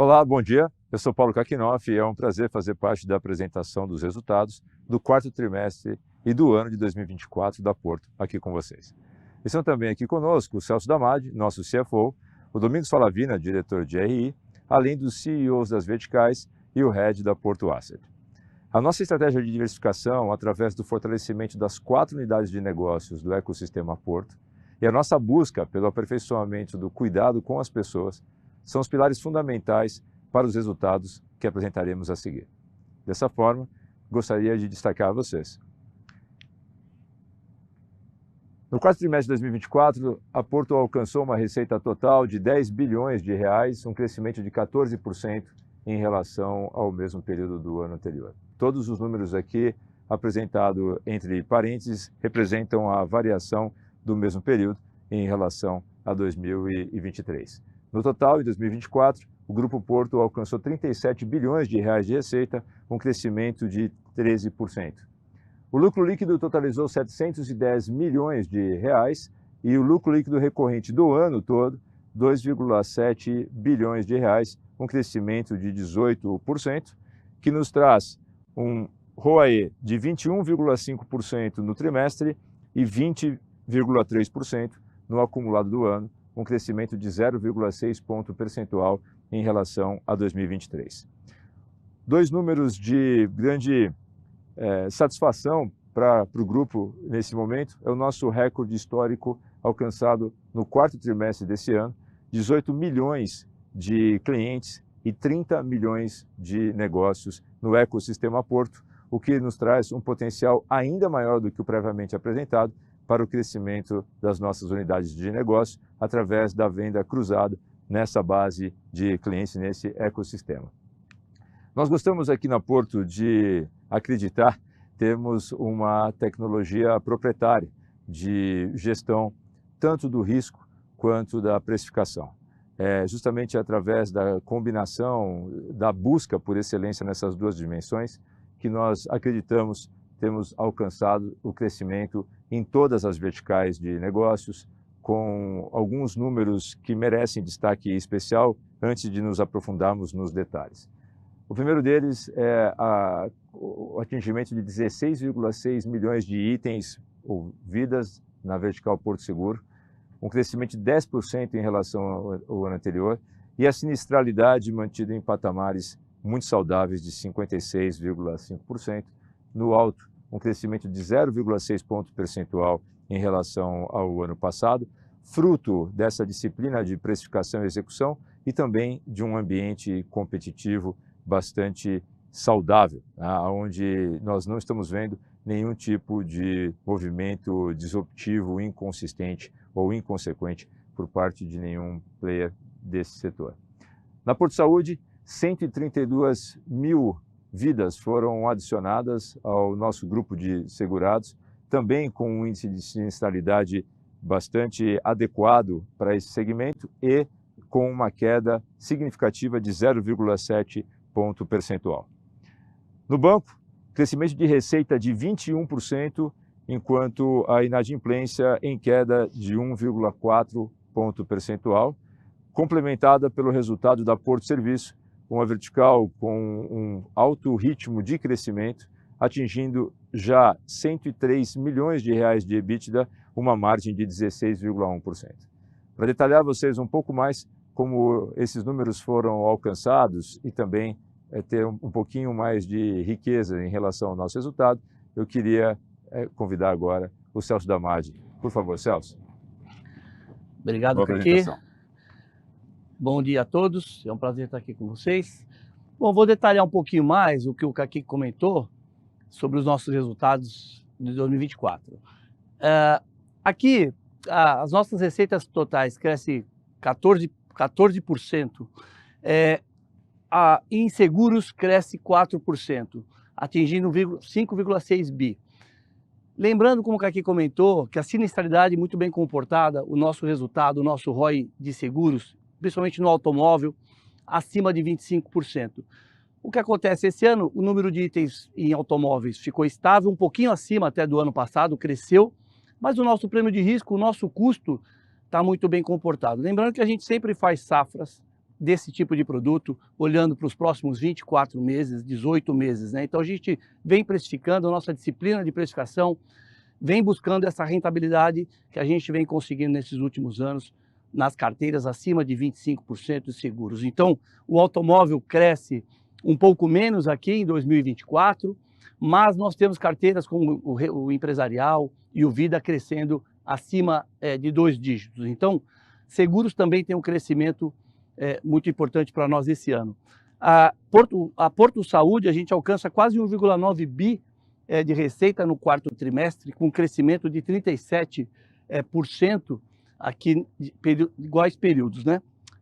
Olá, bom dia. Eu sou Paulo Kakinoff e é um prazer fazer parte da apresentação dos resultados do quarto trimestre e do ano de 2024 da Porto aqui com vocês. Estão também aqui conosco o Celso Damadi, nosso CFO, o Domingos Falavina, diretor de RI, além dos CEOs das verticais e o Head da Porto Asset. A nossa estratégia de diversificação, através do fortalecimento das 4 unidades de negócios do ecossistema Porto e a nossa busca pelo aperfeiçoamento do cuidado com as pessoas, são os pilares fundamentais para os resultados que apresentaremos a seguir. Dessa forma, gostaria de destacar a vocês. No quarto trimestre de 2024, a Porto alcançou uma receita total de 10 bilhões de reais, um crescimento de 14% em relação ao mesmo período do ano anterior. Todos os números aqui apresentados entre parênteses representam a variação do mesmo período em relação a 2023. No total, em 2024, o Grupo Porto alcançou 37 bilhões de reais de receita, um crescimento de 13%. O lucro líquido totalizou 710 milhões de reais e o lucro líquido recorrente do ano todo, 2,7 bilhões de reais, um crescimento de 18%, que nos traz um ROAE de 21,5% no trimestre e 20,3% no acumulado do ano, um crescimento de 0,6 ponto percentual em relação a 2023. Dois números de grande satisfação para o grupo nesse momento é o nosso recorde histórico alcançado no quarto trimestre desse ano, 18 milhões de clientes e 30 milhões de negócios no ecossistema Porto, o que nos traz um potencial ainda maior do que o previamente apresentado para o crescimento das nossas unidades de negócio através da venda cruzada nessa base de clientes, nesse ecossistema. Nós gostamos aqui na Porto de acreditar, temos uma tecnologia proprietária de gestão tanto do risco quanto da precificação. É justamente através da combinação, da busca por excelência nessas duas dimensões que nós acreditamos temos alcançado o crescimento em todas as verticais de negócios, com alguns números que merecem destaque especial antes de nos aprofundarmos nos detalhes. O primeiro deles é o atingimento de 16,6 milhões de itens ou vidas na vertical Porto Seguro, um crescimento de 10% em relação ao ano anterior, e a sinistralidade mantida em patamares muito saudáveis de 56,5%, no alto, um crescimento de 0,6 ponto percentual em relação ao ano passado, fruto dessa disciplina de precificação e execução e também de um ambiente competitivo bastante saudável, onde nós não estamos vendo nenhum tipo de movimento disruptivo, inconsistente ou inconsequente por parte de nenhum player desse setor. Na Porto Saúde, 132 mil vidas foram adicionadas ao nosso grupo de segurados, também com um índice de sinistralidade bastante adequado para esse segmento e com uma queda significativa de 0,7 ponto percentual. No banco, crescimento de receita de 21%, enquanto a inadimplência em queda de 1,4 ponto percentual, complementada pelo resultado da Porto Serviço, uma vertical com um alto ritmo de crescimento, atingindo já 103 milhões de reais de EBITDA, uma margem de 16,1%. Para detalhar vocês um pouco mais como esses números foram alcançados e também ter um pouquinho mais de riqueza em relação ao nosso resultado, eu queria convidar agora o Celso Damadi. Por favor, Celso. Obrigado, Kaki. Bom dia a todos, é um prazer estar aqui com vocês. Bom, vou detalhar um pouquinho mais o que o Kaki comentou sobre os nossos resultados de 2024. Aqui, as nossas receitas totais crescem 14%, em seguros cresce 4%, atingindo 5,6 bi. Lembrando, como o Kaki comentou, que a sinistralidade muito bem comportada, o nosso resultado, o nosso ROI de seguros, principalmente no automóvel, acima de 25%. O que acontece esse ano, o número de itens em automóveis ficou estável, um pouquinho acima até do ano passado, cresceu, mas o nosso prêmio de risco, o nosso custo está muito bem comportado. Lembrando que a gente sempre faz safras desse tipo de produto, olhando para os próximos 24 meses, 18 meses, né? Então a gente vem precificando, a nossa disciplina de precificação vem buscando essa rentabilidade que a gente vem conseguindo nesses últimos anos nas carteiras acima de 25% de seguros. Então, o automóvel cresce um pouco menos aqui em 2024, mas nós temos carteiras como o empresarial e o Vida crescendo acima de 2 dígitos. Então, seguros também tem um crescimento muito importante para nós esse ano. A Porto Saúde, a gente alcança quase 1,9 bi de receita no quarto trimestre, com um crescimento de 37% aqui iguais períodos, né?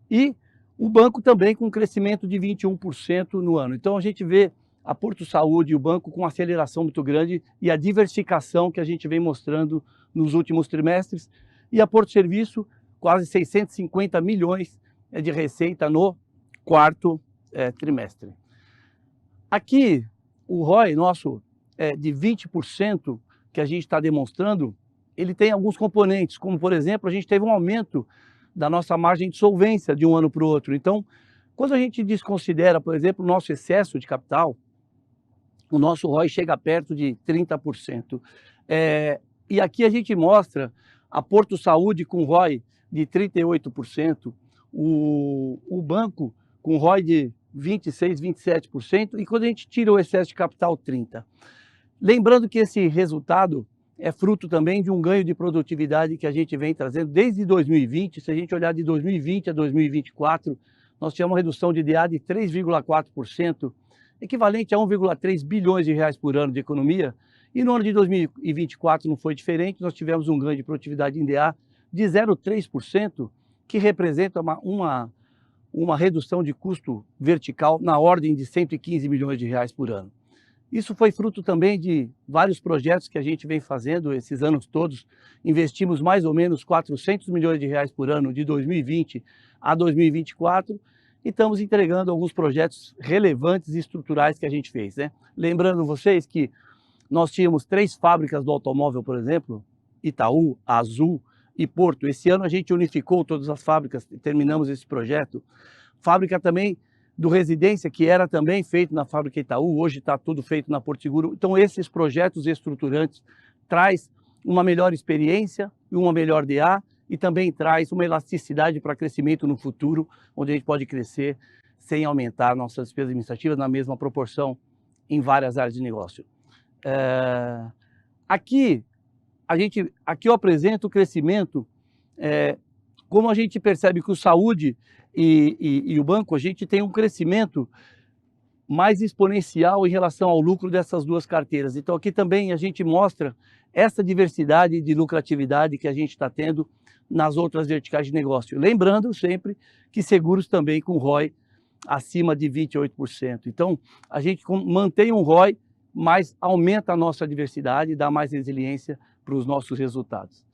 E o banco também com um crescimento de 21% no ano. Então a gente vê a Porto Saúde e o banco com uma aceleração muito grande e a diversificação que a gente vem mostrando nos últimos trimestres. E a Porto Serviço, quase 650 milhões de receita no quarto trimestre. Aqui, o ROI nosso de 20% que a gente está demonstrando, ele tem alguns componentes, como por exemplo, a gente teve um aumento da nossa margem de solvência de um ano para o outro. Então, quando a gente desconsidera, por exemplo, o nosso excesso de capital, o nosso ROI chega perto de 30%. E aqui a gente mostra a Porto Saúde com ROI de 38%, o banco com ROI de 26%, 27%, e quando a gente tira o excesso de capital, 30%. Lembrando que esse resultado é fruto também de um ganho de produtividade que a gente vem trazendo desde 2020. Se a gente olhar de 2020 a 2024, nós tivemos uma redução de DA de 3,4%, equivalente a 1,3 bilhões de reais por ano de economia. E no ano de 2024 não foi diferente, nós tivemos um ganho de produtividade em DA de 0,3%, que representa uma redução de custo vertical na ordem de 115 milhões de reais por ano. Isso foi fruto também de vários projetos que a gente vem fazendo esses anos todos. Investimos mais ou menos 400 milhões de reais por ano de 2020 a 2024 e estamos entregando alguns projetos relevantes e estruturais que a gente fez, né? Lembrando vocês que nós tínhamos 3 fábricas do automóvel, por exemplo, Itaú, Azul e Porto. Esse ano a gente unificou todas as fábricas e terminamos esse projeto. Fábrica também do Residência, que era também feito na fábrica Itaú, hoje está tudo feito na Porto Seguro. Então esses projetos estruturantes traz uma melhor experiência e uma melhor DA e também traz uma elasticidade para crescimento no futuro, onde a gente pode crescer sem aumentar nossas despesas administrativas na mesma proporção em várias áreas de negócio. Aqui eu apresento o crescimento, como a gente percebe que o saúde e o banco, a gente tem um crescimento mais exponencial em relação ao lucro dessas duas carteiras. Então aqui também a gente mostra essa diversidade de lucratividade que a gente está tendo nas outras verticais de negócio. Lembrando sempre que seguros também com ROI acima de 28%. Então a gente mantém um ROI, mas aumenta a nossa diversidade e dá mais resiliência para os nossos resultados.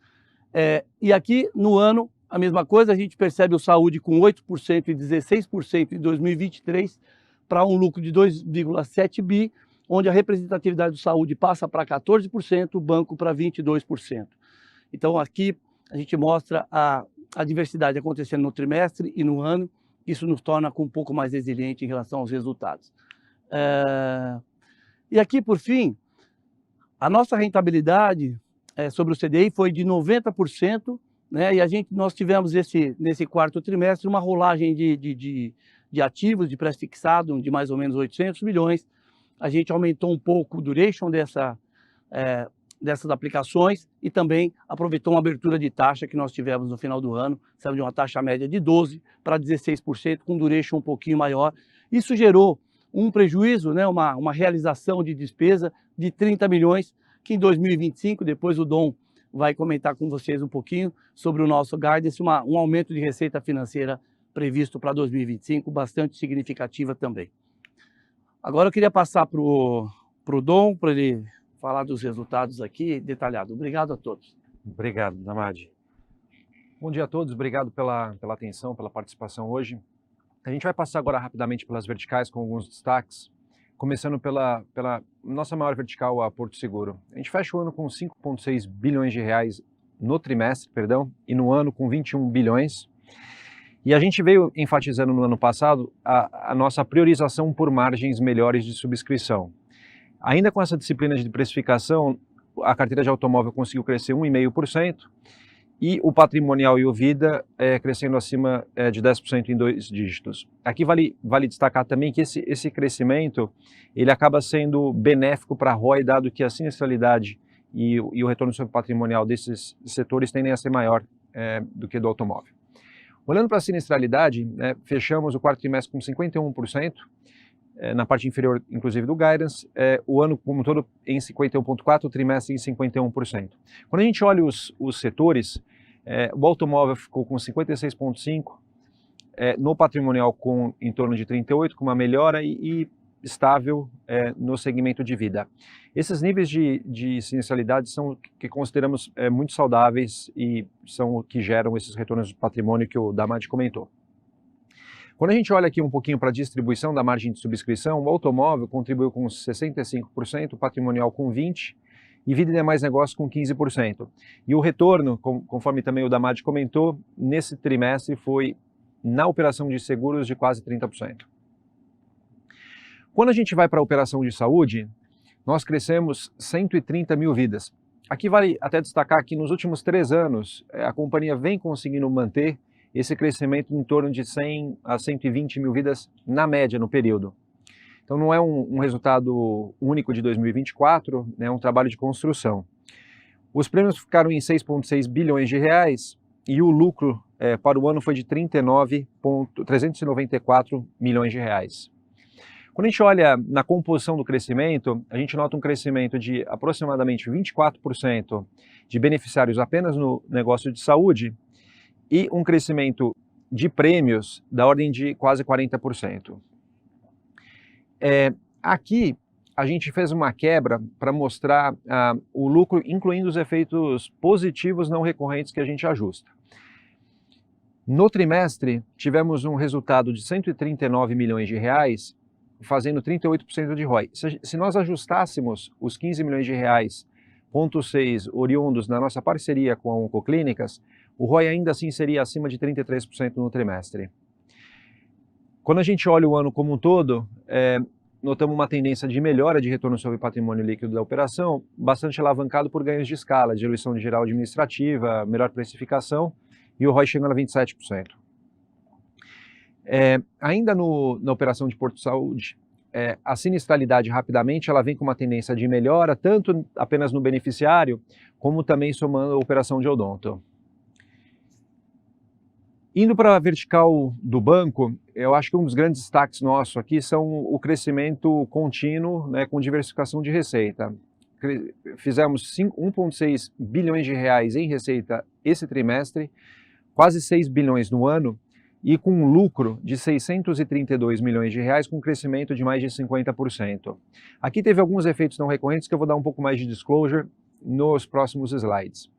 E aqui no ano, a mesma coisa, a gente percebe o saúde com 8% e 16% em 2023 para um lucro de 2,7 bi, onde a representatividade do saúde passa para 14%, o banco para 22%. Então aqui a gente mostra a diversidade acontecendo no trimestre e no ano, isso nos torna um pouco mais resiliente em relação aos resultados. E aqui, por fim, a nossa rentabilidade sobre o CDI foi de 90%, né? E nós tivemos nesse quarto trimestre uma rolagem de ativos de pré-fixado de mais ou menos 800 milhões. A gente aumentou um pouco o duration dessas aplicações e também aproveitou uma abertura de taxa que nós tivemos no final do ano, saímos de uma taxa média de 12% para 16%, com duration um pouquinho maior. Isso gerou um prejuízo, né? uma realização de despesa de 30 milhões, que em 2025, depois o Dom vai comentar com vocês um pouquinho sobre o nosso guidance, um aumento de receita financeira previsto para 2025, bastante significativa também. Agora eu queria passar para o Dom, para ele falar dos resultados aqui detalhado. Obrigado a todos. Obrigado, Damadi. Bom dia a todos, obrigado pela atenção, pela participação hoje. A gente vai passar agora rapidamente pelas verticais com alguns destaques, começando pela nossa maior vertical, a Porto Seguro. A gente fecha o ano com 5,6 bilhões de reais no trimestre, e no ano com 21 bilhões. E a gente veio enfatizando no ano passado a nossa priorização por margens melhores de subscrição. Ainda com essa disciplina de precificação, a carteira de automóvel conseguiu crescer 1,5% e o patrimonial e o vida crescendo acima de 10% em 2 dígitos. Aqui vale destacar também que esse crescimento ele acaba sendo benéfico para a ROI, dado que a sinistralidade e o retorno sobre patrimonial desses setores tendem a ser maior do que do automóvel. Olhando para a sinistralidade, fechamos o quarto trimestre com 51%, na parte inferior, inclusive, do guidance, o ano como um todo em 51,4%, o trimestre em 51%. Quando a gente olha os setores, o automóvel ficou com 56,5%, no patrimonial com em torno de 38%, com uma melhora e estável no segmento de vida. Esses níveis de sinistralidade são que consideramos muito saudáveis e são o que geram esses retornos de patrimônio que o Damad comentou. Quando a gente olha aqui um pouquinho para a distribuição da margem de subscrição, o automóvel contribuiu com 65%, o patrimonial com 20% e vida e demais negócios com 15%. E o retorno, conforme também o Damad comentou, nesse trimestre foi na operação de seguros de quase 30%. Quando a gente vai para a operação de saúde, nós crescemos 130 mil vidas. Aqui vale até destacar que nos últimos 3 anos, a companhia vem conseguindo manter esse crescimento em torno de 100 a 120 mil vidas na média no período. Então não é um resultado único de 2024, é um trabalho de construção. Os prêmios ficaram em 6,6 bilhões de reais e o lucro para o ano foi de 394 milhões de reais. Quando a gente olha na composição do crescimento, a gente nota um crescimento de aproximadamente 24% de beneficiários apenas no negócio de saúde e um crescimento de prêmios da ordem de quase 40%. Aqui a gente fez uma quebra para mostrar o lucro, incluindo os efeitos positivos não recorrentes que a gente ajusta. No trimestre, tivemos um resultado de 139 milhões de reais, fazendo 38% de ROI. Se nós ajustássemos os 15 milhões de reais, 0,6 oriundos na nossa parceria com a Oncoclínicas, o ROI ainda assim seria acima de 33% no trimestre. Quando a gente olha o ano como um todo, notamos uma tendência de melhora de retorno sobre patrimônio líquido da operação, bastante alavancado por ganhos de escala, diluição de geral administrativa, melhor precificação e o ROI chegando a 27%. Ainda na operação de Porto Saúde, a sinistralidade rapidamente ela vem com uma tendência de melhora, tanto apenas no beneficiário, como também somando a operação de odonto. Indo para a vertical do banco, eu acho que um dos grandes destaques nossos aqui são o crescimento contínuo, com diversificação de receita. Fizemos 1,6 bilhões de reais em receita esse trimestre, quase 6 bilhões no ano, e com um lucro de 632 milhões de reais, com um crescimento de mais de 50%. Aqui teve alguns efeitos não recorrentes que eu vou dar um pouco mais de disclosure nos próximos slides.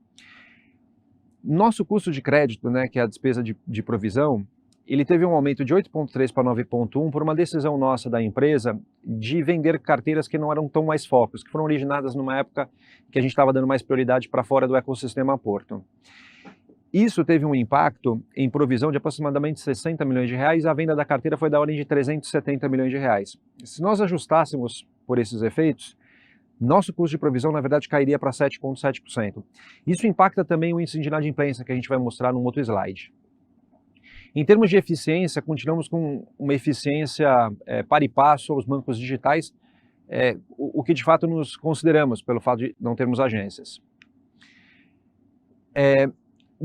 Nosso custo de crédito, que é a despesa de provisão, ele teve um aumento de 8,3 para 9,1 por uma decisão nossa da empresa de vender carteiras que não eram tão mais focos, que foram originadas numa época que a gente estava dando mais prioridade para fora do ecossistema Porto. Isso teve um impacto em provisão de aproximadamente 60 milhões de reais, a venda da carteira foi da ordem de 370 milhões de reais. Se nós ajustássemos por esses efeitos, nosso custo de provisão, na verdade, cairia para 7,7%. Isso impacta também o índice de inadimplência, que a gente vai mostrar num outro slide. Em termos de eficiência, continuamos com uma eficiência par e passo aos bancos digitais, o que de fato nos consideramos, pelo fato de não termos agências.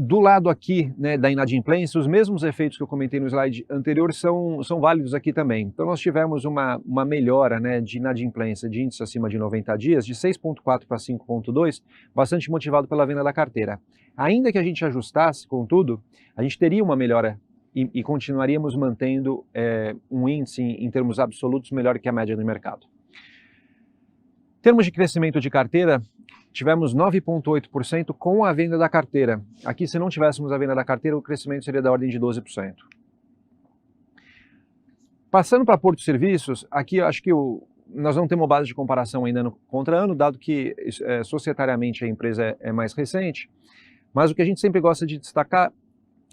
Do lado aqui da inadimplência, os mesmos efeitos que eu comentei no slide anterior são válidos aqui também. Então nós tivemos uma melhora de inadimplência de índice acima de 90 dias, de 6,4 para 5,2, bastante motivado pela venda da carteira. Ainda que a gente ajustasse, contudo, a gente teria uma melhora e continuaríamos mantendo um índice em termos absolutos melhor que a média do mercado. Em termos de crescimento de carteira, tivemos 9,8% com a venda da carteira. Aqui, se não tivéssemos a venda da carteira, o crescimento seria da ordem de 12%. Passando para Porto Serviços, aqui eu acho que nós não temos base de comparação ainda no contra ano, dado que societariamente a empresa é mais recente, mas o que a gente sempre gosta de destacar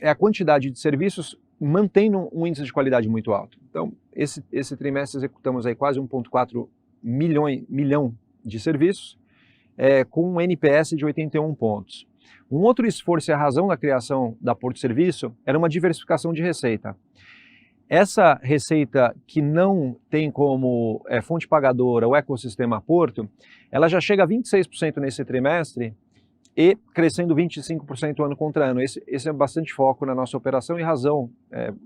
é a quantidade de serviços mantendo um índice de qualidade muito alto. Então, esse trimestre executamos aí quase 1,4 milhão de serviços, com um NPS de 81 pontos. Um outro esforço e a razão da criação da Porto Serviço era uma diversificação de receita. Essa receita que não tem como fonte pagadora o ecossistema Porto, ela já chega a 26% nesse trimestre e crescendo 25% ano contra ano. Esse é bastante foco na nossa operação e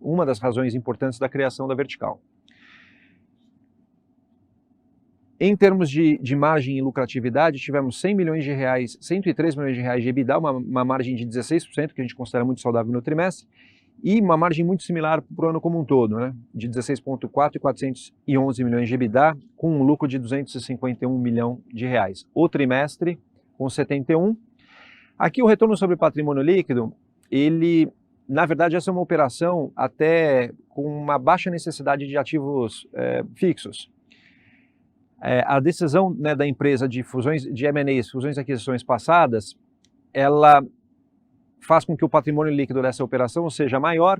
uma das razões importantes da criação da vertical. Em termos de margem e lucratividade, tivemos 103 milhões de reais de EBITDA, uma margem de 16%, que a gente considera muito saudável no trimestre, e uma margem muito similar para o ano como um todo, né? De 16,4 e 411 milhões de EBITDA, com um lucro de 251 milhões de reais. O trimestre, com 71. Aqui o retorno sobre patrimônio líquido, na verdade, essa é uma operação até com uma baixa necessidade de ativos fixos. A decisão, né, da empresa de fusões, de M&As, fusões e aquisições passadas, ela faz com que o patrimônio líquido dessa operação seja maior,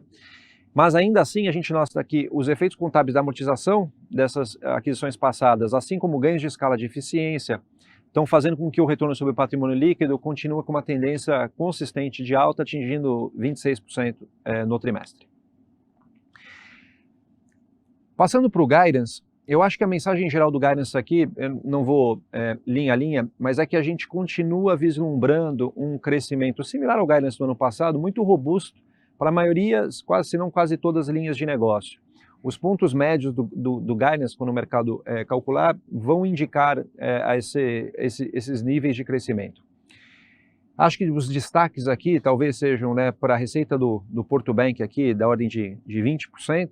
mas ainda assim a gente nota que os efeitos contábeis da amortização dessas aquisições passadas, assim como ganhos de escala de eficiência, estão fazendo com que o retorno sobre o patrimônio líquido continue com uma tendência consistente de alta, atingindo 26% no trimestre. Passando para o guidance, eu acho que a mensagem geral do guidance aqui, eu não vou linha a linha, mas é que a gente continua vislumbrando um crescimento similar ao guidance do ano passado, muito robusto para a maioria, se não quase todas as linhas de negócio. Os pontos médios do guidance, quando o mercado calcular, vão indicar esses níveis de crescimento. Acho que os destaques aqui talvez sejam, né, para a receita do Porto Bank aqui, da ordem de 20%,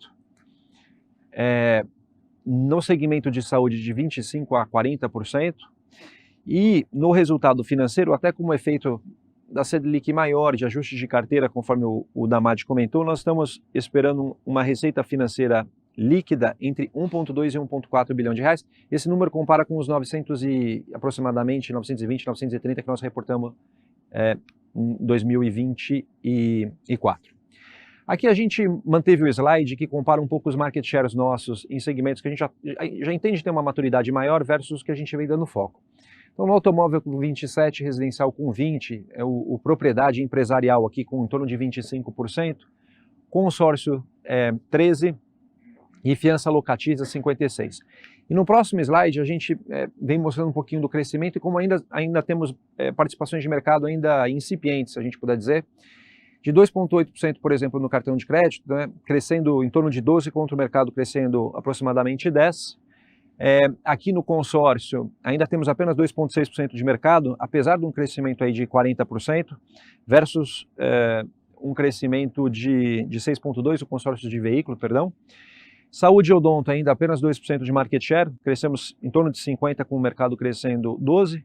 no segmento de saúde de 25% a 40%, e no resultado financeiro, até como efeito da Selic maior, de ajustes de carteira, conforme o Damadi comentou, nós estamos esperando uma receita financeira líquida entre 1,2 e 1,4 bilhão de reais. Esse número compara com os aproximadamente 920, 930 que nós reportamos em 2024. Aqui a gente manteve o slide que compara um pouco os market shares nossos em segmentos que a gente já entende ter uma maturidade maior versus que a gente vem dando foco. Então, no automóvel com 27%, residencial com 20%, o propriedade empresarial aqui com em torno de 25%, consórcio 13% e fiança locatícia 56%. E no próximo slide a gente vem mostrando um pouquinho do crescimento e como ainda temos participações de mercado ainda incipientes, se a gente puder dizer, de 2,8%, por exemplo, no cartão de crédito, né, crescendo em torno de 12%, contra o mercado crescendo aproximadamente 10%. Aqui no consórcio, ainda temos apenas 2,6% de mercado, apesar de um crescimento aí de 40%, versus um crescimento de 6,2%, o consórcio de veículo, perdão. Saúde e odonto ainda apenas 2% de market share, crescemos em torno de 50%, com o mercado crescendo 12%.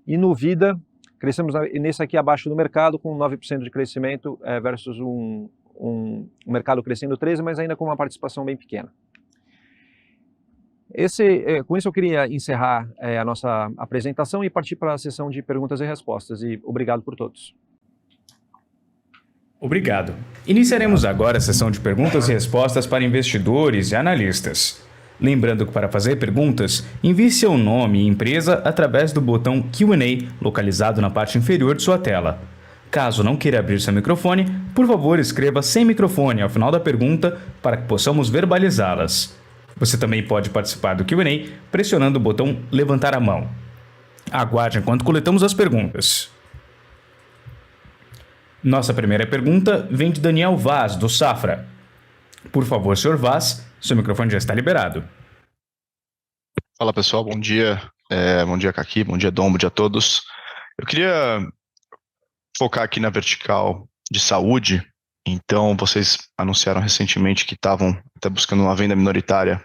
E no Vida, crescemos nesse aqui abaixo do mercado, com 9% de crescimento versus um mercado crescendo 13%, mas ainda com uma participação bem pequena. Com isso eu queria encerrar a nossa apresentação e partir para a sessão de perguntas e respostas. E obrigado por todos. Obrigado. Iniciaremos agora a sessão de perguntas e respostas para investidores e analistas. Lembrando que para fazer perguntas, envie seu nome e empresa através do botão Q&A localizado na parte inferior de sua tela. Caso não queira abrir seu microfone, por favor escreva sem microfone ao final da pergunta para que possamos verbalizá-las. Você também pode participar do Q&A pressionando o botão levantar a mão. Aguarde enquanto coletamos as perguntas. Nossa primeira pergunta vem de Daniel Vaz, do Safra. Por favor, Sr. Vaz, seu microfone já está liberado. Fala pessoal, bom dia. Bom dia, Kaki, bom dia, Dom, bom dia a todos. Eu queria focar aqui na vertical de saúde. Então, vocês anunciaram recentemente que estavam até buscando uma venda minoritária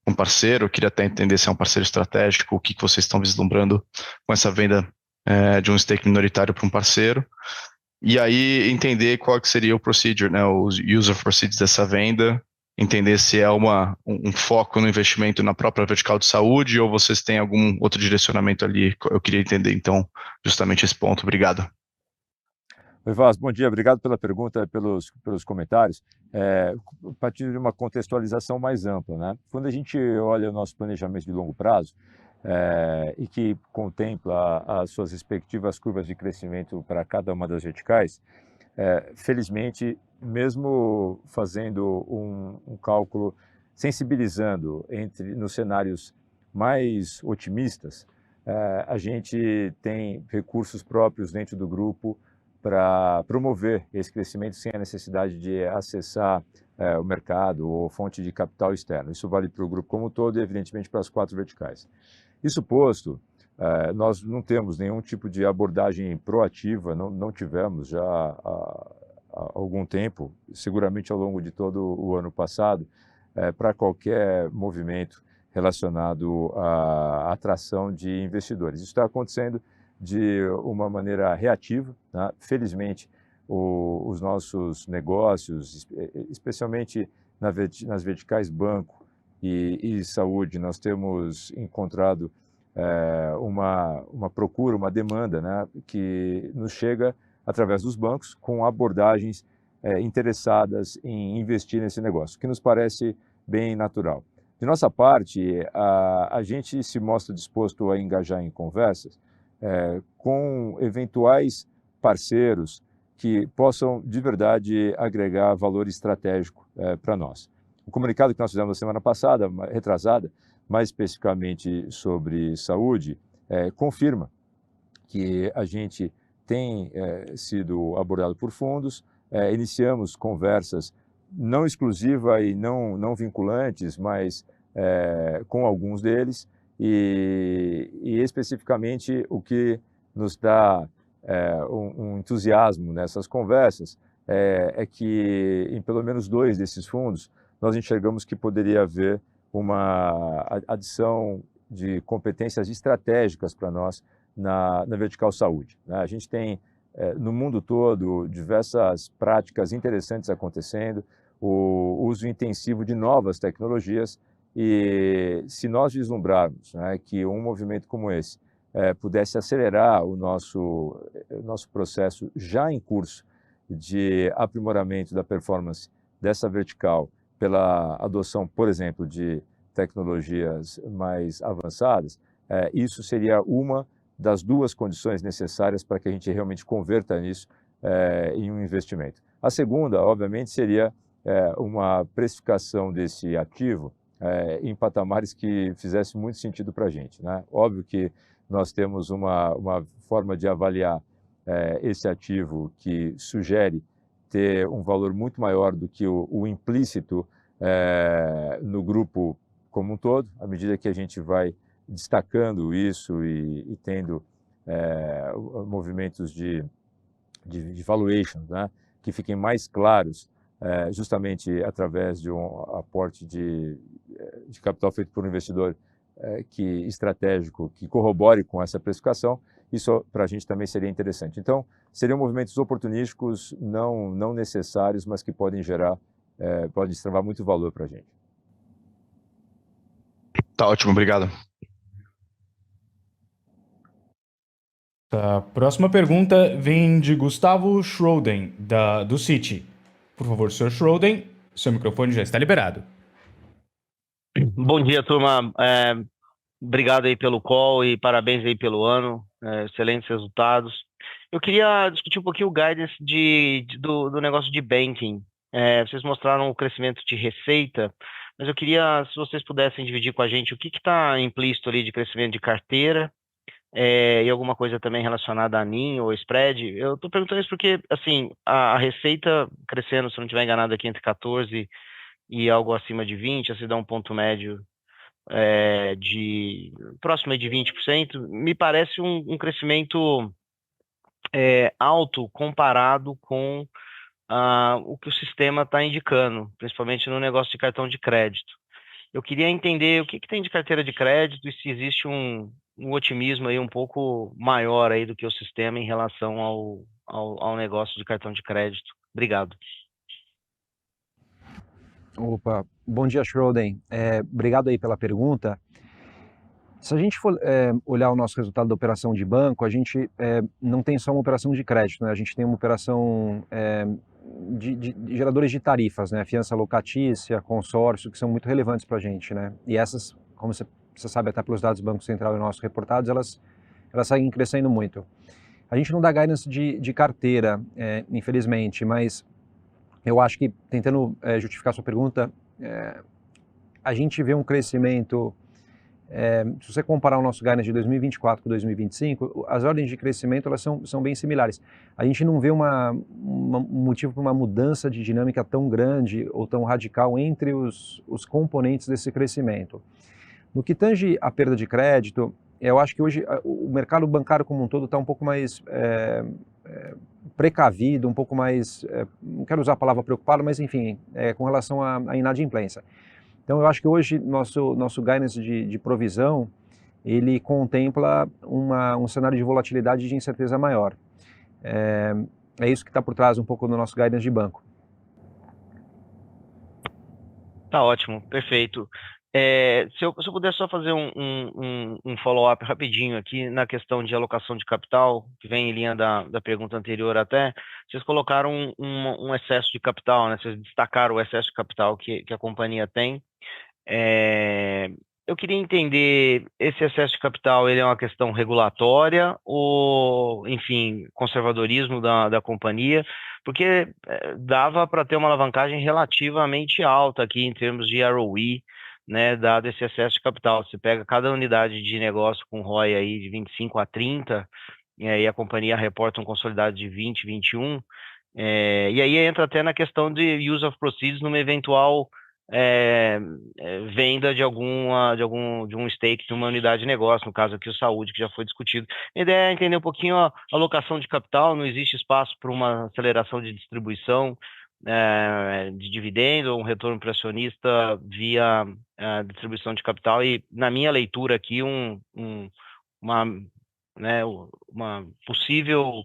com um parceiro. Eu queria até entender se é um parceiro estratégico, o que vocês estão vislumbrando com essa venda de um stake minoritário para um parceiro. E aí entender qual que seria o procedure, né, os user proceeds dessa venda, entender se é um foco no investimento na própria vertical de saúde ou vocês têm algum outro direcionamento ali. Eu queria entender, então, justamente esse ponto. Obrigado. Oi, Vaz, bom dia, obrigado pela pergunta e pelos comentários. A partir de uma contextualização mais ampla, né? Quando a gente olha o nosso planejamento de longo prazo, e que contempla as suas respectivas curvas de crescimento para cada uma das verticais, felizmente, mesmo fazendo um cálculo sensibilizando nos cenários mais otimistas, a gente tem recursos próprios dentro do grupo para promover esse crescimento sem a necessidade de acessar o mercado ou fonte de capital externo. Isso vale para o grupo como um todo e, evidentemente, para as 4 verticais. Isso posto, nós não temos nenhum tipo de abordagem proativa, não tivemos já há algum tempo, seguramente ao longo de todo o ano passado, para qualquer movimento relacionado à atração de investidores. Isso está acontecendo de uma maneira reativa, né? Felizmente, os nossos negócios, especialmente nas verticais banco e saúde, nós temos encontrado uma procura, uma demanda, né, que nos chega através dos bancos com abordagens interessadas em investir nesse negócio, que nos parece bem natural. De nossa parte, a gente se mostra disposto a engajar em conversas com eventuais parceiros que possam, de verdade, agregar valor estratégico para nós. O comunicado que nós fizemos na semana passada, retrasada, mais especificamente sobre saúde, confirma que a gente tem sido abordado por fundos, iniciamos conversas não exclusivas e não vinculantes, mas com alguns deles, e especificamente o que nos dá um entusiasmo nessas conversas é que em pelo menos 2 desses fundos nós enxergamos que poderia haver uma adição de competências estratégicas para nós na vertical saúde, né? A gente tem no mundo todo diversas práticas interessantes acontecendo, o uso intensivo de novas tecnologias, e se nós vislumbrarmos, né, que um movimento como esse pudesse acelerar o nosso processo já em curso de aprimoramento da performance dessa vertical pela adoção, por exemplo, de tecnologias mais avançadas, isso seria uma das 2 condições necessárias para que a gente realmente converta nisso em um investimento. A segunda, obviamente, seria uma precificação desse ativo em patamares que fizesse muito sentido para a gente, né? Óbvio que nós temos uma forma de avaliar esse ativo que sugere ter um valor muito maior do que o implícito no grupo como um todo, à medida que a gente vai destacando isso e tendo movimentos de valuation, né, que fiquem mais claros, justamente através de um aporte de capital feito por um investidor estratégico, que corrobore com essa precificação. Isso para a gente também seria interessante. Então, seriam movimentos oportunísticos, não necessários, mas que podem destravar muito valor para a gente. Tá ótimo, obrigado. A próxima pergunta vem de Gustavo Schroden, do Citi. Por favor, Sr. Schroden, seu microfone já está liberado. Bom dia, turma. Obrigado aí pelo call e parabéns aí pelo ano. Excelentes resultados. Eu queria discutir um pouquinho o guidance do negócio de banking. Vocês mostraram o crescimento de receita, mas eu queria, se vocês pudessem dividir com a gente o que está implícito ali de crescimento de carteira, e alguma coisa também relacionada a NIM ou spread. Eu estou perguntando isso porque, assim, a receita crescendo, se não estiver enganado aqui, entre 14 e algo acima de 20, se dá um ponto médio próximo de 20%, me parece um crescimento alto comparado com o que o sistema está indicando, principalmente no negócio de cartão de crédito. Eu queria entender o que tem de carteira de crédito e se existe um otimismo aí um pouco maior aí do que o sistema em relação ao negócio de cartão de crédito. Obrigado. Opa, bom dia, Schroden. Obrigado aí pela pergunta. Se a gente for olhar o nosso resultado da operação de banco, a gente não tem só uma operação de crédito, né? A gente tem uma operação de geradores de tarifas, né? Fiança locatícia, consórcio, que são muito relevantes para a gente, né? E essas, como você sabe até pelos dados do Banco Central e nossos reportados, elas seguem crescendo muito. A gente não dá guidance de carteira, infelizmente, mas eu acho que, tentando justificar a sua pergunta, a gente vê um crescimento, se você comparar o nosso guidance de 2024 com 2025, as ordens de crescimento elas são bem similares. A gente não vê um motivo para uma mudança de dinâmica tão grande ou tão radical entre os componentes desse crescimento. No que tange a perda de crédito, eu acho que hoje o mercado bancário como um todo está um pouco mais precavido, um pouco mais, não quero usar a palavra preocupado, mas enfim, com relação à inadimplência. Então eu acho que hoje nosso guidance de provisão, ele contempla um cenário de volatilidade e de incerteza maior. É isso que está por trás um pouco do nosso guidance de banco. Tá ótimo, perfeito. Se eu puder só fazer um follow-up rapidinho aqui na questão de alocação de capital, que vem em linha da pergunta anterior até, vocês colocaram um excesso de capital, né? Vocês destacaram o excesso de capital que a companhia tem. Eu queria entender, esse excesso de capital, ele é uma questão regulatória ou, enfim, conservadorismo da companhia? Porque dava para ter uma alavancagem relativamente alta aqui em termos de ROE, né, dado esse excesso de capital. Você pega cada unidade de negócio com ROI aí de 25 a 30, e aí a companhia reporta um consolidado de 20, 21, e aí entra até na questão de use of proceeds numa eventual venda de um stake de uma unidade de negócio, no caso aqui o Saúde, que já foi discutido. A ideia é entender um pouquinho a alocação de capital, não existe espaço para uma aceleração de distribuição de dividendo, um retorno para acionista via distribuição de capital, e na minha leitura aqui uma possível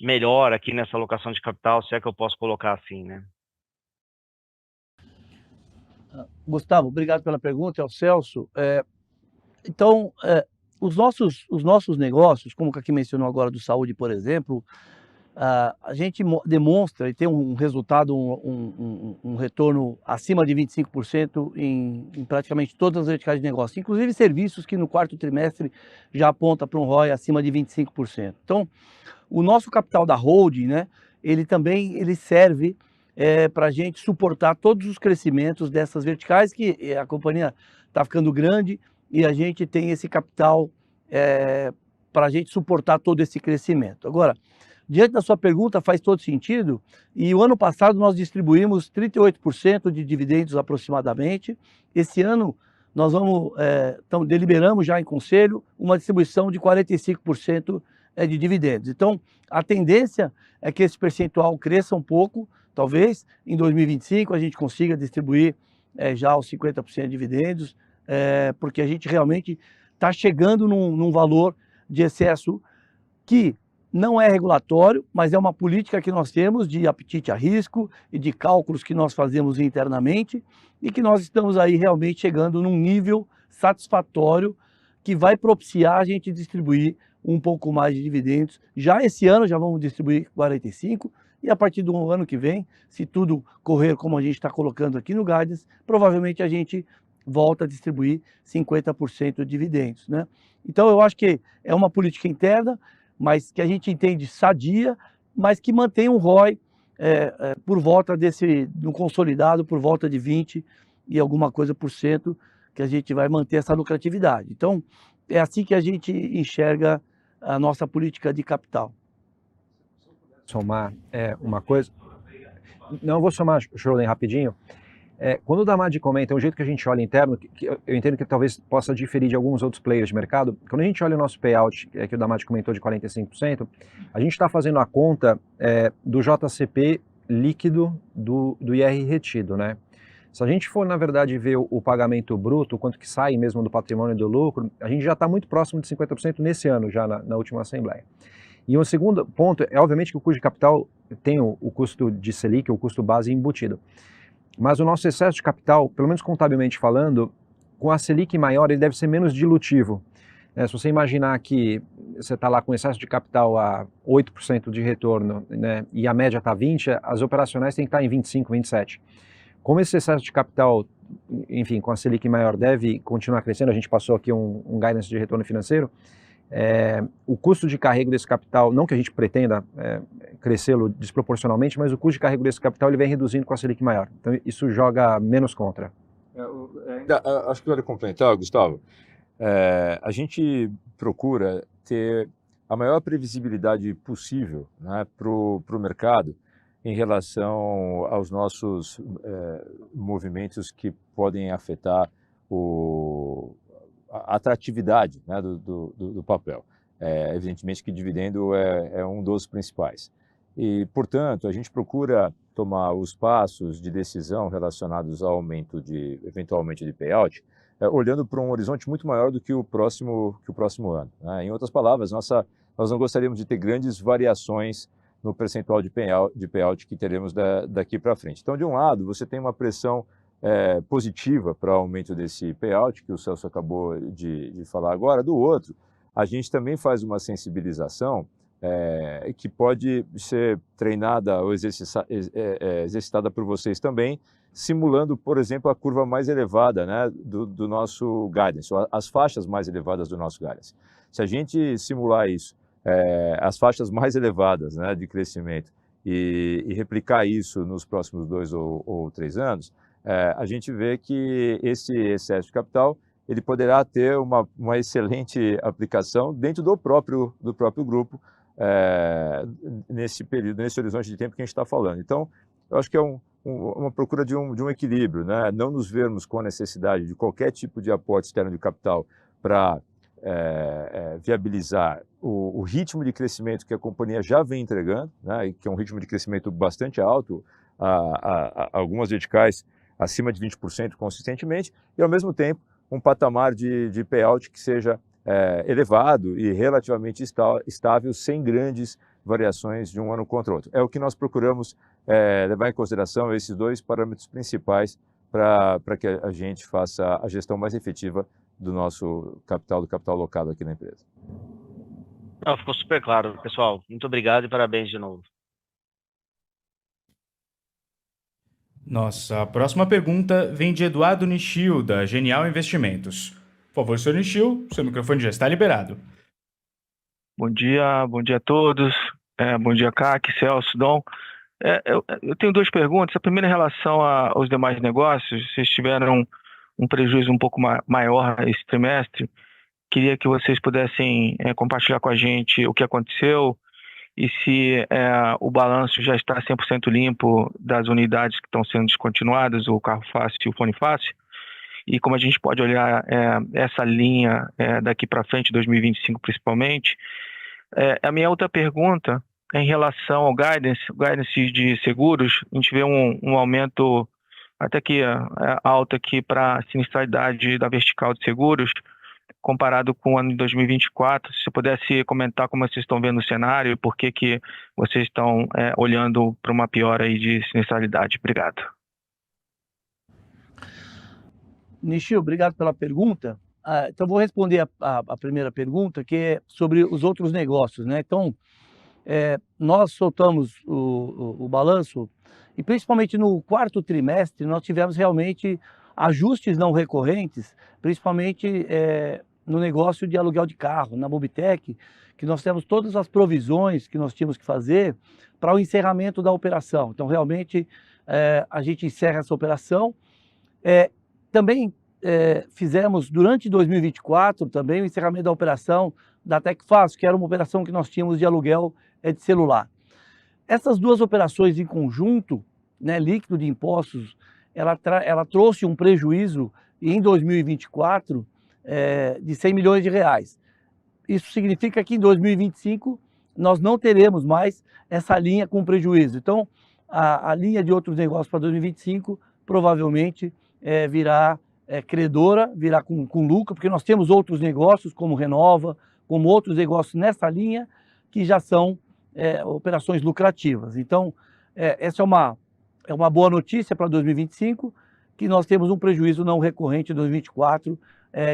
melhora aqui nessa alocação de capital, se é que eu posso colocar assim, né? Gustavo, obrigado pela pergunta, é o Celso. Então, os nossos negócios, como o Kaki mencionou agora do Saúde, por exemplo, a gente demonstra e tem um resultado, um retorno acima de 25% em praticamente todas as verticais de negócio, inclusive serviços que no quarto trimestre já aponta para um ROI acima de 25%. Então, o nosso capital da holding, né, ele serve para a gente suportar todos os crescimentos dessas verticais, que a companhia está ficando grande e a gente tem esse capital para a gente suportar todo esse crescimento. Agora, diante da sua pergunta, faz todo sentido, e o ano passado nós distribuímos 38% de dividendos aproximadamente. Esse ano nós deliberamos já em conselho uma distribuição de 45% de dividendos. Então, a tendência é que esse percentual cresça um pouco, talvez em 2025 a gente consiga distribuir já os 50% de dividendos, porque a gente realmente está chegando num valor de excesso que não é regulatório, mas é uma política que nós temos de apetite a risco e de cálculos que nós fazemos internamente e que nós estamos aí realmente chegando num nível satisfatório que vai propiciar a gente distribuir um pouco mais de dividendos. Já esse ano já vamos distribuir 45%, e a partir do ano que vem, se tudo correr como a gente está colocando aqui no Guidance, provavelmente a gente volta a distribuir 50% de dividendos, né? Então eu acho que é uma política interna, mas que a gente entende sadia, mas que mantém um ROI por volta no consolidado, por volta de 20 e alguma coisa por cento, que a gente vai manter essa lucratividade. Então, é assim que a gente enxerga a nossa política de capital. Somar uma coisa. Não, eu vou somar, Schroden, rapidinho. Quando o Damad comenta, o jeito que a gente olha interno, que eu entendo que talvez possa diferir de alguns outros players de mercado, quando a gente olha o nosso payout, que o Damad comentou de 45%, a gente está fazendo a conta do JCP líquido do IR retido, né? Se a gente for, na verdade, ver o pagamento bruto, quanto que sai mesmo do patrimônio e do lucro, a gente já está muito próximo de 50% nesse ano, já na última Assembleia. E o segundo ponto obviamente, que o custo de capital tem o custo de Selic, o custo base embutido. Mas o nosso excesso de capital, pelo menos contabilmente falando, com a Selic maior, ele deve ser menos dilutivo. Se você imaginar que você está lá com excesso de capital a 8% de retorno, né, e a média está 20%, as operacionais têm que estar em 25%, 27%. Como esse excesso de capital, enfim, com a Selic maior deve continuar crescendo, a gente passou aqui um guidance de retorno financeiro, o custo de carrego desse capital, não que a gente pretenda crescê-lo desproporcionalmente, mas o custo de carrego desse capital ele vem reduzindo com a Selic maior. Então isso joga menos contra. Acho que vale complementar, Gustavo. A gente procura ter a maior previsibilidade possível, né, para o mercado em relação aos nossos movimentos que podem afetar a atratividade, né, do papel. Evidentemente que dividendo é um dos principais. E, portanto, a gente procura tomar os passos de decisão relacionados ao aumento eventualmente de payout, olhando para um horizonte muito maior do que o próximo ano, né? Em outras palavras, nós não gostaríamos de ter grandes variações no percentual de payout que teremos daqui para frente. Então, de um lado, você tem uma pressão positiva para o aumento desse payout, que o Celso acabou de falar agora. Do outro, a gente também faz uma sensibilização que pode ser treinada ou exercitada por vocês também, simulando, por exemplo, a curva mais elevada, né, do nosso guidance, ou as faixas mais elevadas do nosso guidance. Se a gente simular isso, as faixas mais elevadas, né, de crescimento, e replicar isso nos próximos 2 ou 3 anos, a gente vê que esse excesso de capital ele poderá ter uma excelente aplicação dentro do próprio grupo, nesse período, nesse horizonte de tempo que a gente está falando. Então, eu acho que é uma procura de um equilíbrio, né? Não nos vermos com a necessidade de qualquer tipo de aporte externo de capital para viabilizar o ritmo de crescimento que a companhia já vem entregando, né? Que é um ritmo de crescimento bastante alto, algumas verticais acima de 20% consistentemente, e ao mesmo tempo um patamar de payout que seja elevado e relativamente estável, sem grandes variações de um ano contra o outro. É o que nós procuramos levar em consideração, esses dois parâmetros principais para que a gente faça a gestão mais efetiva do nosso capital, do capital alocado aqui na empresa. Não, ficou super claro, pessoal. Muito obrigado e parabéns de novo. Nossa próxima pergunta vem de Eduardo Nishio, da Genial Investimentos. Por favor, senhor Nishio, seu microfone já está liberado. Bom dia a todos. Bom dia, CAC, Celso, Dom. Eu tenho 2 perguntas. A primeira em relação aos demais negócios. Vocês tiveram um prejuízo um pouco maior esse trimestre. Queria que vocês pudessem compartilhar com a gente o que aconteceu e se o balanço já está 100% limpo das unidades que estão sendo descontinuadas, o Carro Fácil e o Fone Fácil, e como a gente pode olhar essa linha daqui para frente, 2025 principalmente. A minha outra pergunta é em relação ao guidance de seguros. A gente vê um aumento até que alto aqui para a sinistralidade da vertical de seguros, comparado com o ano de 2024. Se você pudesse comentar como vocês estão vendo o cenário e por que vocês estão olhando para uma piora aí de sinistralidade. Obrigado. Nishio, obrigado pela pergunta. Então, vou responder a primeira pergunta, que é sobre os outros negócios, né? Então, nós soltamos o balanço e, principalmente no 4º trimestre, nós tivemos realmente ajustes não recorrentes, principalmente no negócio de aluguel de carro, na Mobitech, que nós temos todas as provisões que nós tínhamos que fazer para o encerramento da operação. Então, realmente, a gente encerra essa operação. Também fizemos, durante 2024, também o encerramento da operação da TecFácil, que era uma operação que nós tínhamos de aluguel de celular. Essas 2 operações em conjunto, né, líquido de impostos, ela trouxe um prejuízo em 2024 de 100 milhões de reais. Isso significa que em 2025 nós não teremos mais essa linha com prejuízo. Então, a linha de outros negócios para 2025 provavelmente virá credora, virá com lucro, porque nós temos outros negócios como Renova, como outros negócios nessa linha que já são operações lucrativas. Então, essa é uma boa notícia para 2025, que nós temos um prejuízo não recorrente em 2024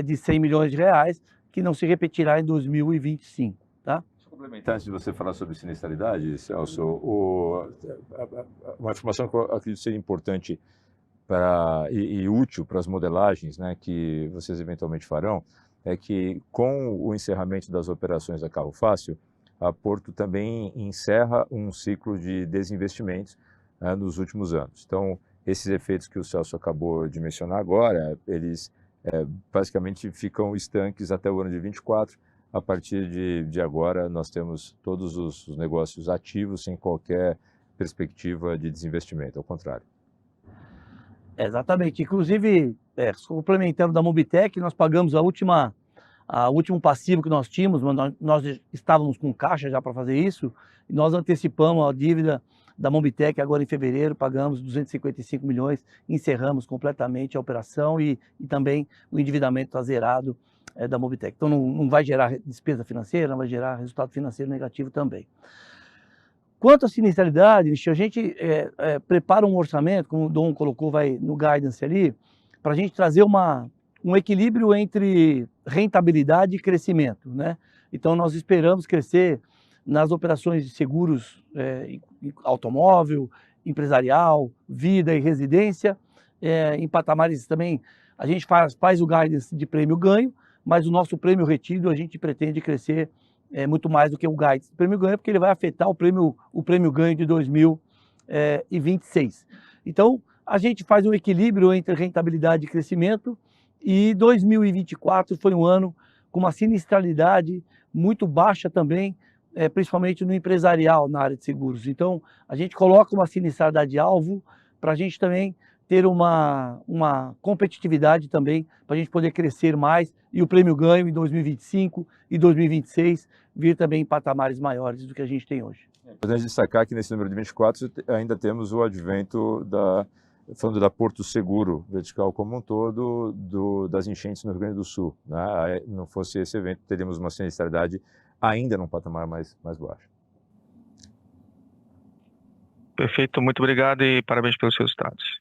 de 100 milhões de reais, que não se repetirá em 2025, tá? Complementar, antes de você falar sobre sinistralidade, Celso, uma informação que eu acredito ser importante e útil para as modelagens, né, que vocês eventualmente farão, é que com o encerramento das operações da Carro Fácil, a Porto também encerra um ciclo de desinvestimentos nos últimos anos. Então, esses efeitos que o Celso acabou de mencionar agora, eles basicamente ficam estanques até o ano de 24. A partir de agora, nós temos todos os negócios ativos sem qualquer perspectiva de desinvestimento, ao contrário. Exatamente. Inclusive, complementando da Mobitech, nós pagamos o último passivo que nós tínhamos, mas nós estávamos com caixa já para fazer isso, e nós antecipamos a dívida da Mobitech agora em fevereiro, pagamos 255 milhões, encerramos completamente a operação e também o endividamento está zerado da Mobitech. Então não vai gerar despesa financeira, não vai gerar resultado financeiro negativo também. Quanto à sinistralidade, a gente prepara um orçamento, como o Dom colocou, vai no guidance ali, para a gente trazer um equilíbrio entre rentabilidade e crescimento, né? Então nós esperamos crescer nas operações de seguros automóvel, empresarial, vida e residência, em patamares também, a gente faz o guidance de prêmio ganho, mas o nosso prêmio retido a gente pretende crescer muito mais do que o guidance de prêmio ganho, porque ele vai afetar o prêmio ganho de 2026. Então, a gente faz um equilíbrio entre rentabilidade e crescimento, e 2024 foi um ano com uma sinistralidade muito baixa também, principalmente no empresarial, na área de seguros. Então, a gente coloca uma sinistralidade alvo para a gente também ter uma competitividade também, para a gente poder crescer mais e o prêmio ganho em 2025 e 2026 vir também em patamares maiores do que a gente tem hoje. Podemos destacar que nesse número de 24 ainda temos o advento falando da Porto Seguro Vertical como um todo, das enchentes no Rio Grande do Sul, né? Não fosse esse evento, teríamos uma sinistralidade ainda num patamar mais baixo. Perfeito, muito obrigado e parabéns pelos resultados.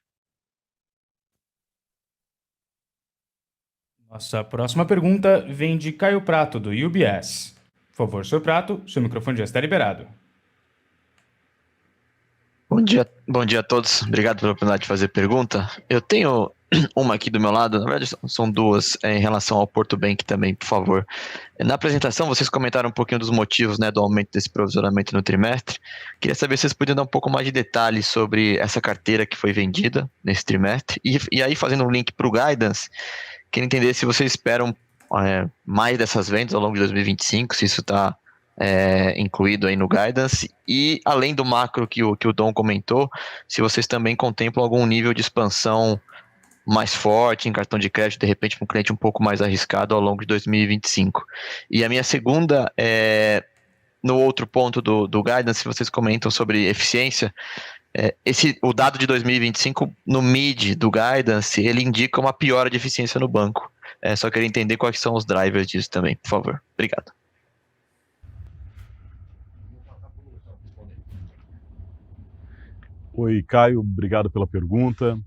Nossa próxima pergunta vem de Caio Prato, do UBS. Por favor, Sr. Prato, seu microfone já está liberado. Bom dia a todos. Obrigado pela oportunidade de fazer pergunta. Eu tenho uma aqui do meu lado, na verdade são duas, em relação ao Porto Bank também, por favor. Na apresentação vocês comentaram um pouquinho dos motivos, né, do aumento desse provisionamento no trimestre. Queria saber se vocês podiam dar um pouco mais de detalhes sobre essa carteira que foi vendida nesse trimestre. E aí, fazendo um link para o Guidance, queria entender se vocês esperam mais dessas vendas ao longo de 2025, se isso está incluído aí no Guidance, e além do macro que o Dom comentou, se vocês também contemplam algum nível de expansão mais forte em cartão de crédito, de repente para um cliente um pouco mais arriscado ao longo de 2025. E a minha segunda no outro ponto do Guidance, vocês comentam sobre eficiência. O dado de 2025 no mid do Guidance, ele indica uma piora de eficiência no banco. Só queria entender quais são os drivers disso também, por favor. Obrigado. Oi, Caio, obrigado pela pergunta.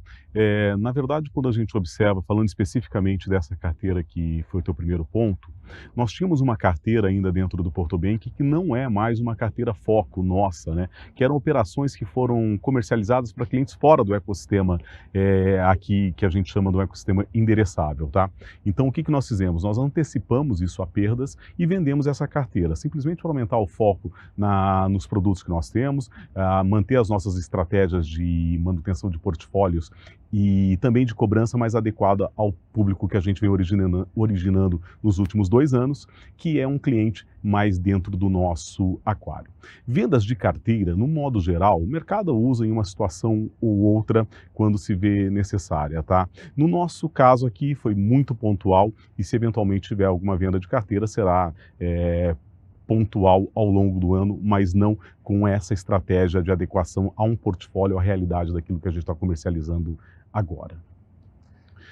Na verdade, quando a gente observa, falando especificamente dessa carteira que foi o teu primeiro ponto, nós tínhamos uma carteira ainda dentro do Porto Bank que não é mais uma carteira foco nossa, né? Que eram operações que foram comercializadas para clientes fora do ecossistema aqui, que a gente chama do ecossistema endereçável, tá? Então, o que nós fizemos? Nós antecipamos isso a perdas e vendemos essa carteira, simplesmente para aumentar o foco nos produtos que nós temos, manter as nossas estratégias de manutenção de portfólios e também de cobrança mais adequada ao público que a gente vem originando nos últimos 2 anos, que é um cliente mais dentro do nosso aquário. Vendas de carteira, no modo geral, o mercado usa em uma situação ou outra quando se vê necessária, tá? No nosso caso aqui foi muito pontual e se eventualmente tiver alguma venda de carteira será pontual ao longo do ano, mas não com essa estratégia de adequação a um portfólio, à realidade daquilo que a gente está comercializando agora.